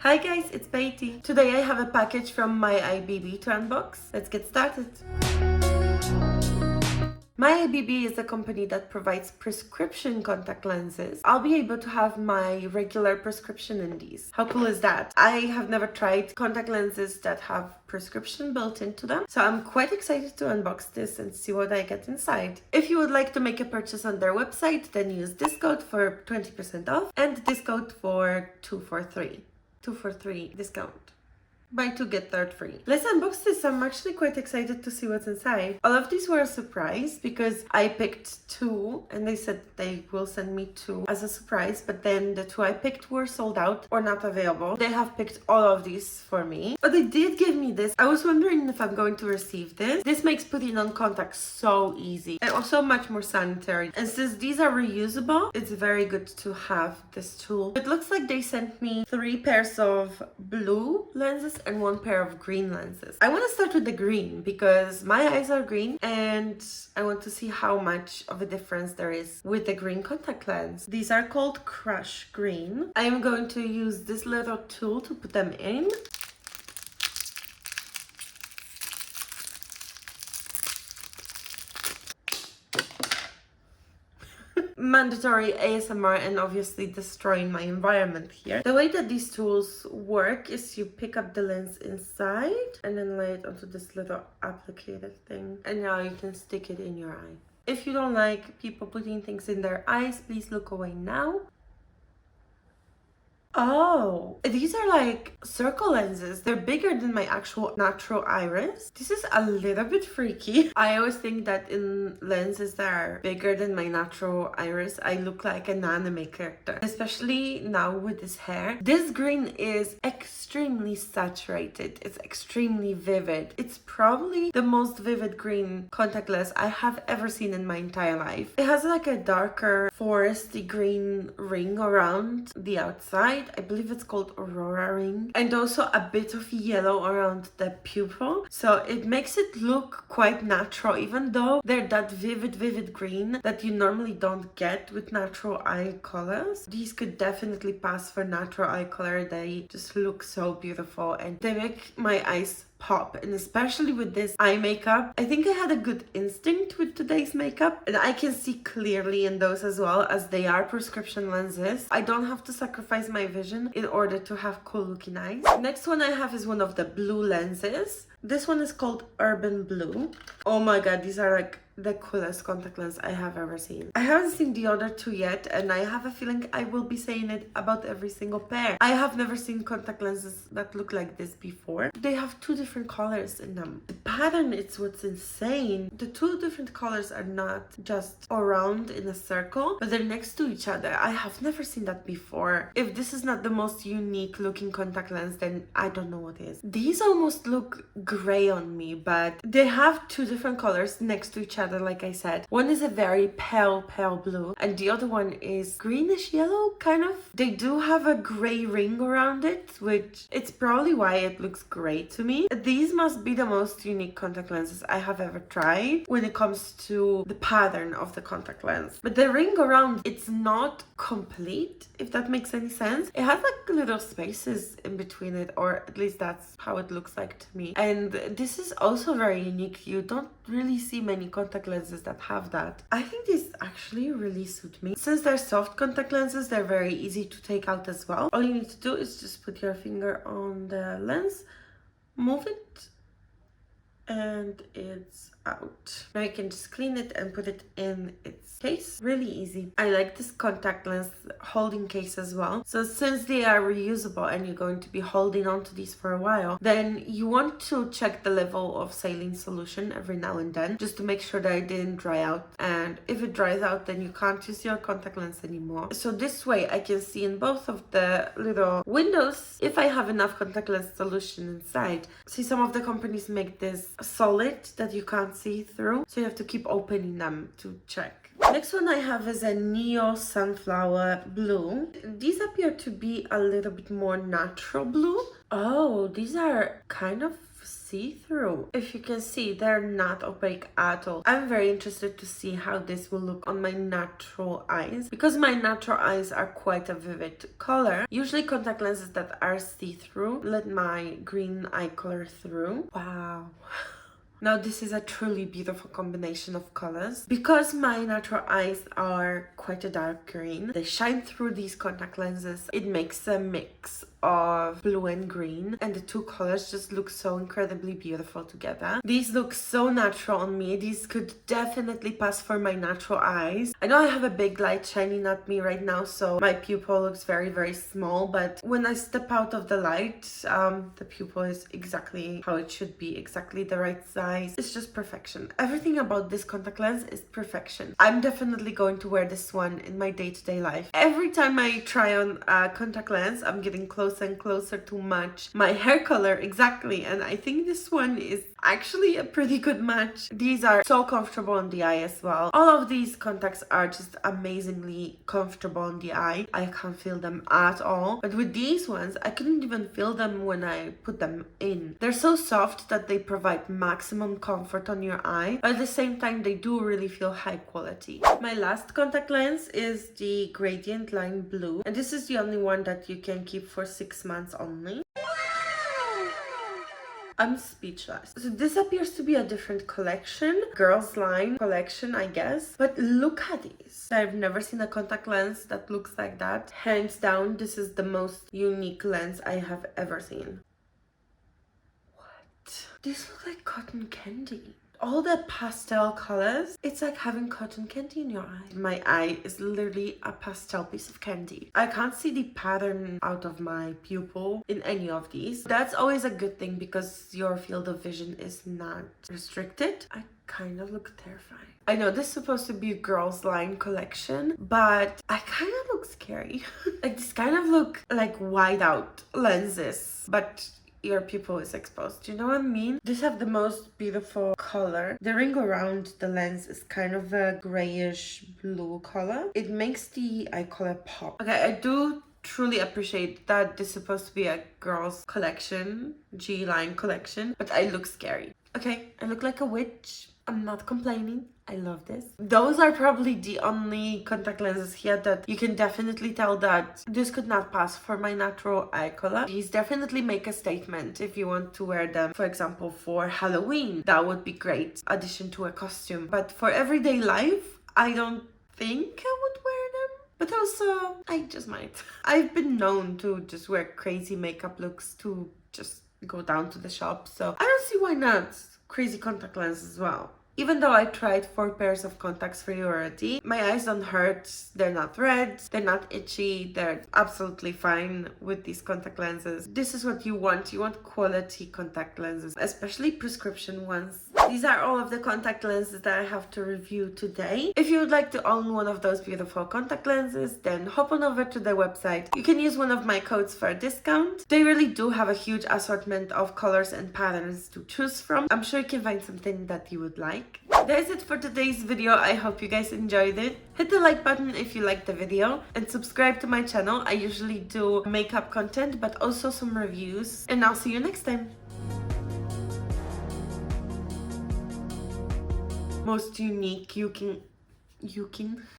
Hi guys, it's Beatty. Today I have a package from MyIBB to unbox. Let's get started. MyIBB is a company that provides prescription contact lenses. I'll be able to have my regular prescription in these. How cool is that? I have never tried contact lenses that have prescription built into them, so I'm quite excited to unbox this and see what I get inside. If you would like to make a purchase on their website, then use this code for 20% off and this code for 2 for 3 discount. Buy 2 get 3rd free. Let's unbox this. I'm actually quite excited to see what's inside. All of these were a surprise because I picked 2 and they said they will send me 2 as a surprise, but then the 2 I picked were sold out or not available. They have picked all of these for me, but they did give me this. I was wondering if I'm going to receive this. This makes putting on contacts so easy and also much more sanitary. And since these are reusable, it's very good to have this tool. It looks like they sent me 3 pairs of blue lenses and 1 pair of green lenses. I want to start with the green because my eyes are green and I want to see how much of a difference there is with the green contact lens. These are called Crush Green. I am going to use this little tool to put them in. Mandatory ASMR and obviously destroying my environment here. The way that these tools work is you pick up the lens inside and then lay it onto this little applicator thing, and now you can stick it in your eye. If you don't like people putting things in their eyes, please look away now. Oh, these are like circle lenses. They're bigger than my actual natural iris. This is a little bit freaky. I always think that in lenses that are bigger than my natural iris, I look like an anime character, especially now with this hair. This green is extremely saturated. It's extremely vivid. It's probably the most vivid green contact lens I have ever seen in my entire life. It has like a darker foresty green ring around the outside. I believe it's called Aurora ring, and also a bit of yellow around the pupil, so it makes it look quite natural, even though they're that vivid green that you normally don't get with natural eye colors. These could definitely pass for natural eye color. They just look so beautiful and they make my eyes pop, and especially with this eye makeup, I think I had a good instinct with today's makeup and I can see clearly in those as well, as they are prescription lenses. I don't have to sacrifice my vision in order to have cool looking eyes. Next one I have is one of the blue lenses. This one is called Urban Blue. Oh my god, these are like the coolest contact lens I have ever seen. I haven't seen the other 2 yet, and I have a feeling I will be saying it about every single pair. I have never seen contact lenses that look like this before. They have 2 different colors in them. The pattern is what's insane. The 2 different colors are not just around in a circle, but they're next to each other. I have never seen that before. If this is not the most unique looking contact lens, then I don't know what is. These almost look gray on me, but they have 2 different colors next to each other, like I said. One is a very pale blue and the other one is greenish yellow, kind of. They do have a gray ring around it, which it's probably why it looks gray to me. These must be the most unique contact lenses I have ever tried when it comes to the pattern of the contact lens. But the ring around, it's not complete, if that makes any sense. It has like little spaces in between it, or at least that's how it looks like to me. And this is also very unique. You don't really see many contact lenses that have that. I think these actually really suit me. Since they're soft contact lenses, they're very easy to take out as well. All you need to do is just put your finger on the lens, move it, and it's out. Now you can just clean it and put it in its case. Really easy. I like this contact lens holding case as well. So since they are reusable and you're going to be holding on to these for a while, then you want to check the level of saline solution every now and then, just to make sure that it didn't dry out. And if it dries out, then you can't use your contact lens anymore. So this way I can see in both of the little windows if I have enough contact lens solution inside. See, some of the companies make this solid that you can't see through, so you have to keep opening them to check. Next one I have is a Neo Sunflower Blue. These appear to be a little bit more natural blue. Oh, these are kind of see-through. If you can see, they're not opaque at all. I'm very interested to see how this will look on my natural eyes, because my natural eyes are quite a vivid color. Usually contact lenses that are see-through let my green eye color through. Wow. Now this is a truly beautiful combination of colors. Because my natural eyes are quite a dark green, they shine through these contact lenses. It makes a mix of blue and green, and the two colors just look so incredibly beautiful together. These look so natural on me. These could definitely pass for my natural eyes. I know I have a big light shining at me right now, so my pupil looks very, very small, but when I step out of the light, the pupil is exactly how it should be, exactly the right size. It's just perfection. Everything about this contact lens is perfection. I'm definitely going to wear this one in my day-to-day life. Every time I try on a contact lens, I'm getting closer and closer to match my hair color exactly, and I think this one is actually a pretty good match. These are so comfortable on the eye as well. All of these contacts are just amazingly comfortable on the eye. I can't feel them at all, but with these ones I couldn't even feel them when I put them in. They're so soft that they provide maximum comfort on your eye, but at the same time they do really feel high quality. My last contact lens is the Gradient Line Blue, and this is the only one that you can keep for 6 months only. I'm speechless. So this appears to be a different collection, girls line collection, I guess. But look at these. I've never seen a contact lens that looks like that. Hands down, this is the most unique lens I have ever seen. What? These look like cotton candy. All the pastel colors, it's like having cotton candy in your eye. My eye is literally a pastel piece of candy. I can't see the pattern out of my pupil in any of these. That's always a good thing because your field of vision is not restricted. I kind of look terrifying. I know this is supposed to be a girls line collection, but I kind of look scary. Like this kind of look like wide out lenses, but your pupil is exposed. Do you know what I mean? These have the most beautiful color. The ring around the lens is kind of a grayish blue color. It makes the eye color pop. Okay, I do truly appreciate that this is supposed to be a girls collection, G-line collection, but I look scary. Okay, I look like a witch. I'm not complaining. I love this. Those are probably the only contact lenses here that you can definitely tell that this could not pass for my natural eye color. These definitely make a statement if you want to wear them, for example, for Halloween. That would be great addition to a costume. But for everyday life, I don't think I would wear them. But also, I just might. I've been known to just wear crazy makeup looks to just go down to the shop. So I don't see why not crazy contact lenses as well. Even though I tried 4 pairs of contacts for you already, my eyes don't hurt, they're not red, they're not itchy, they're absolutely fine with these contact lenses. This is what you want quality contact lenses, especially prescription ones. These are all of the contact lenses that I have to review today. If you would like to own one of those beautiful contact lenses, then hop on over to their website. You can use one of my codes for a discount. They really do have a huge assortment of colors and patterns to choose from. I'm sure you can find something that you would like. That's it for today's video. I hope you guys enjoyed it. Hit the like button if you liked the video and subscribe to my channel. I usually do makeup content but also some reviews, and I'll see you next time. Most unique you can